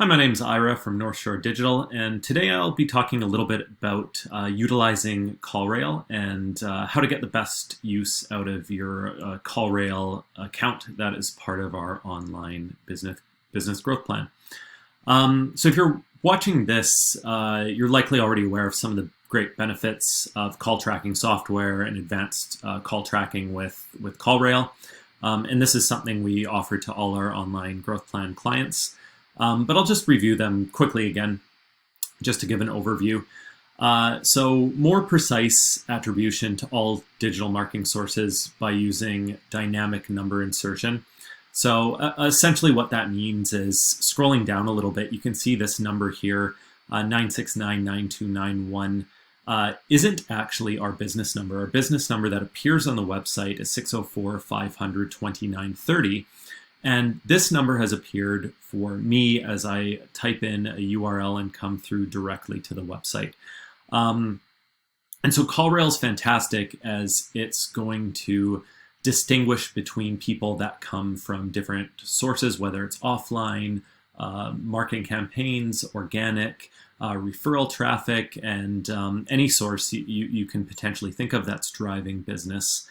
Hi, my name is Ira from North Shore Digital, and today I'll be talking a little bit about utilizing CallRail and how to get the best use out of your CallRail account that is part of our online business growth plan. So if you're watching this, you're likely already aware of some of the great benefits of call tracking software and advanced call tracking with CallRail. And this is something we offer to all our online growth plan clients. But I'll just review them quickly again, just to give an overview. So more precise attribution to all digital marketing sources by using dynamic number insertion. So essentially what that means is scrolling down a little bit, you can see this number here, 9699291, isn't actually our business number. Our business number that appears on the website is 604-500-2930. And this number has appeared for me as I type in a URL and come through directly to the website. And so CallRail is fantastic as it's going to distinguish between people that come from different sources, whether it's offline, marketing campaigns, organic, referral traffic, and any source you can potentially think of that's driving business.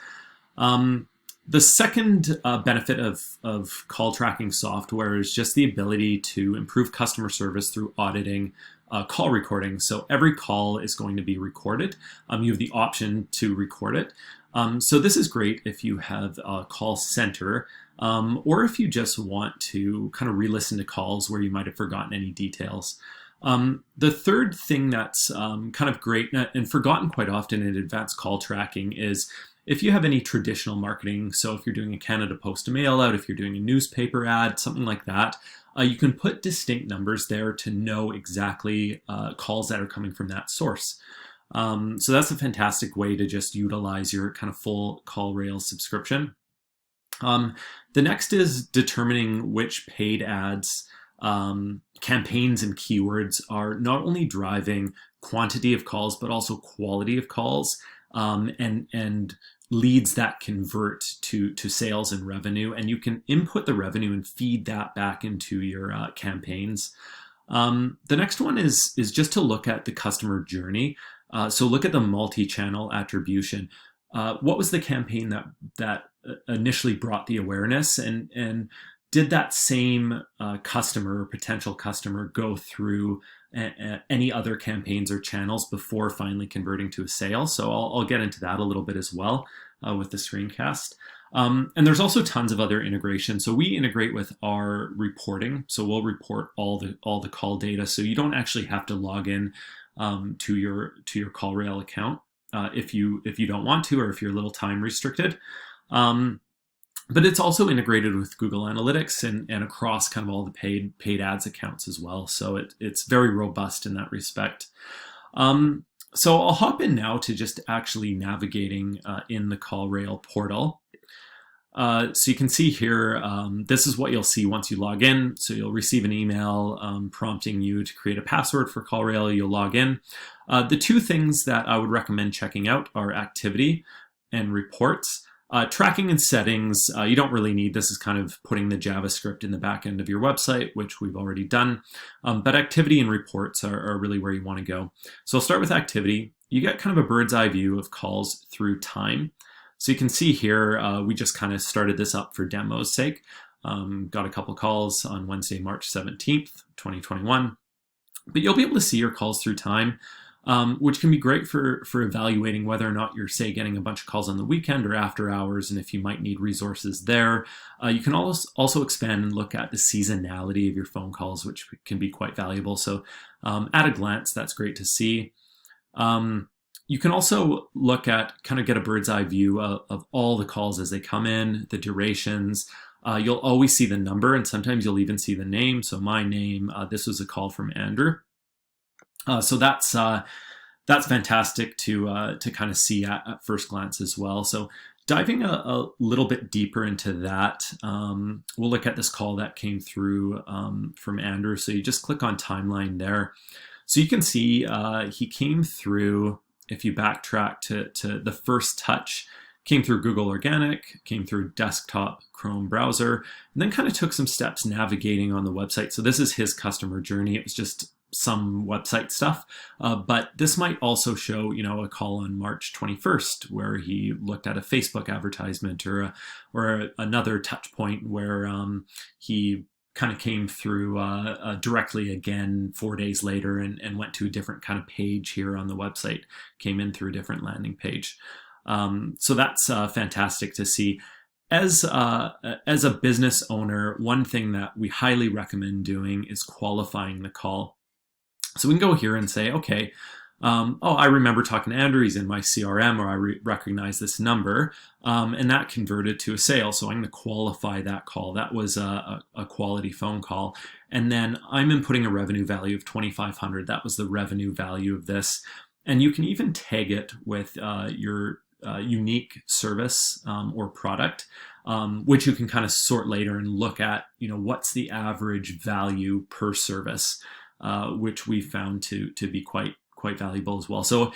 The second benefit of call tracking software is just the ability to improve customer service through auditing call recording. So every call is going to be recorded. You have the option to record it. So this is great if you have a call center or if you just want to kind of re-listen to calls where you might have forgotten any details. The third thing that's kind of great and forgotten quite often in advanced call tracking is if you have any traditional marketing, so if you're doing a Canada Post mail out, if you're doing a newspaper ad, something like that, you can put distinct numbers there to know exactly calls that are coming from that source. So that's a fantastic way to just utilize your kind of full CallRail subscription. The next is determining which paid ads, campaigns, and keywords are not only driving quantity of calls, but also quality of calls. And leads that convert to sales and revenue, and you can input the revenue and feed that back into your campaigns. The next one is just to look at the customer journey. So look at the multi-channel attribution. What was the campaign that initially brought the awareness, and did that same customer or potential customer go through any other campaigns or channels before finally converting to a sale? So I'll get into that a little bit as well with the screencast. And there's also tons of other integration. So we integrate with our reporting. So we'll report all the call data. So you don't actually have to log in to your CallRail account if you don't want to, or if you're a little time restricted. But it's also integrated with Google Analytics and across kind of all the paid ads accounts as well. So it's very robust in that respect. So I'll hop in now to just actually navigating in the CallRail portal. So you can see here, this is what you'll see once you log in. So you'll receive an email prompting you to create a password for CallRail. You'll log in. The two things that I would recommend checking out are activity and reports. Tracking and settings, you don't really need. This is kind of putting the JavaScript in the back end of your website, which we've already done. But activity and reports are really where you want to go. So I'll start with activity. You get kind of a bird's eye view of calls through time. So you can see here, we just kind of started this up for demo's sake. Got a couple calls on Wednesday, March 17th, 2021. But you'll be able to see your calls through time. Which can be great for evaluating whether or not you're, say, getting a bunch of calls on the weekend or after hours, and if you might need resources there. You can also expand and look at the seasonality of your phone calls, which can be quite valuable. So at a glance, that's great to see. You can also look at, kind of get a bird's eye view of all the calls as they come in, the durations. You'll always see the number, and sometimes you'll even see the name. So my name, this was a call from Andrew. So that's fantastic to kind of see at first glance as well. So diving a little bit deeper into that, we'll look at this call that came through from Andrew. So you just click on timeline there. So you can see he came through, if you backtrack to the first touch, came through Google Organic, came through desktop Chrome browser, and then kind of took some steps navigating on the website. So this is his customer journey. It was just some website stuff, but this might also show, a call on March 21st where he looked at a Facebook advertisement, or another touch point where he kind of came through directly again 4 days later and went to a different kind of page here on the website, came in through a different landing page. So that's fantastic to see. As a business owner, one thing that we highly recommend doing is qualifying the call. So we can go here and say, okay, I remember talking to Andrew, he's in my CRM, or I recognize this number, and that converted to a sale. So I'm going to qualify that call. That was a quality phone call. And then I'm inputting a revenue value of $2,500. That was the revenue value of this. And you can even tag it with your unique service or product, which you can kind of sort later and look at, what's the average value per service, which we found to be quite valuable as well. So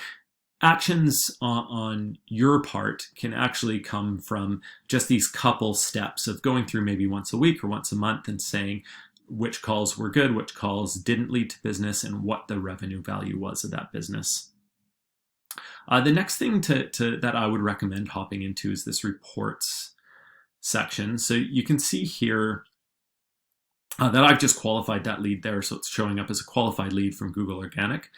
actions on your part can actually come from just these couple steps of going through maybe once a week or once a month and saying which calls were good, which calls didn't lead to business, and what the revenue value was of that business. The next thing that I would recommend hopping into is this reports section. So you can see here that I've just qualified that lead there, so it's showing up as a qualified lead from Google Organic.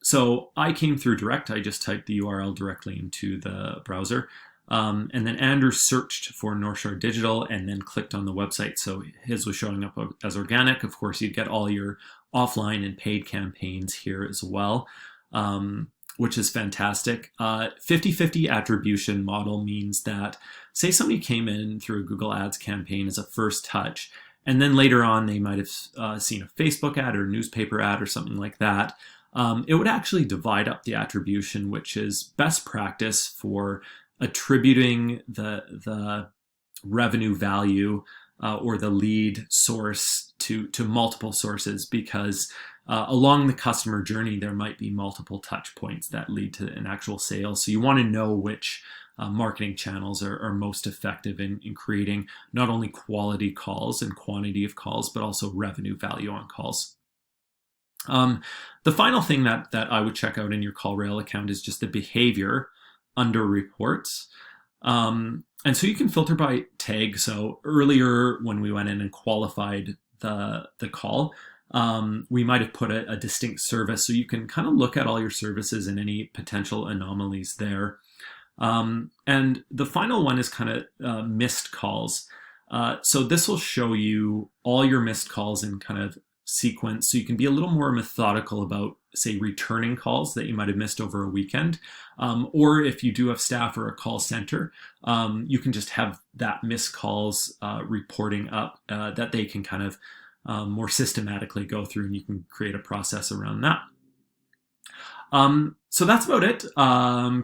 So I came through direct. I just typed the URL directly into the browser. And then Andrew searched for North Shore Digital and then clicked on the website. So his was showing up as organic. Of course, you'd get all your offline and paid campaigns here as well, which is fantastic. 50-50 attribution model means that, say somebody came in through a Google Ads campaign as a first touch, and then later on they might have seen a Facebook ad or newspaper ad or something like that. It would actually divide up the attribution, which is best practice for attributing the revenue value or the lead source to multiple sources, because along the customer journey, there might be multiple touch points that lead to an actual sale. So you want to know which marketing channels are most effective in creating not only quality calls and quantity of calls, but also revenue value on calls. The final thing that I would check out in your CallRail account is just the behavior under reports. And so you can filter by tag. So earlier when we went in and qualified the call, we might have put a distinct service. So you can kind of look at all your services and any potential anomalies there. And the final one is kind of missed calls. So this will show you all your missed calls in kind of sequence, so you can be a little more methodical about, say, returning calls that you might have missed over a weekend, or if you do have staff or a call center, you can just have that missed calls reporting up that they can kind of more systematically go through, and you can create a process around that. So that's about it.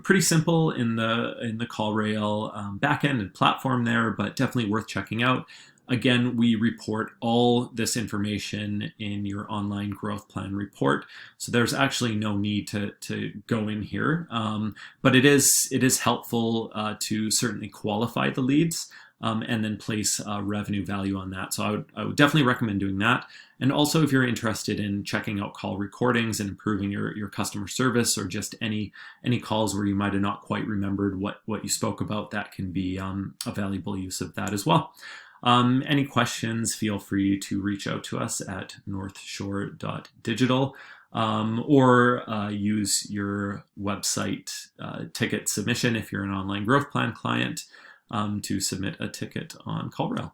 Pretty simple in the CallRail backend and platform there, but definitely worth checking out. Again, we report all this information in your online growth plan report, so there's actually no need to go in here. But it is helpful to certainly qualify the leads and then place revenue value on that. So I would definitely recommend doing that. And also, if you're interested in checking out call recordings and improving your customer service, or just any calls where you might have not quite remembered what you spoke about, that can be a valuable use of that as well. Any questions, feel free to reach out to us at northshore.digital, or use your website ticket submission if you're an online growth plan client to submit a ticket on CallRail.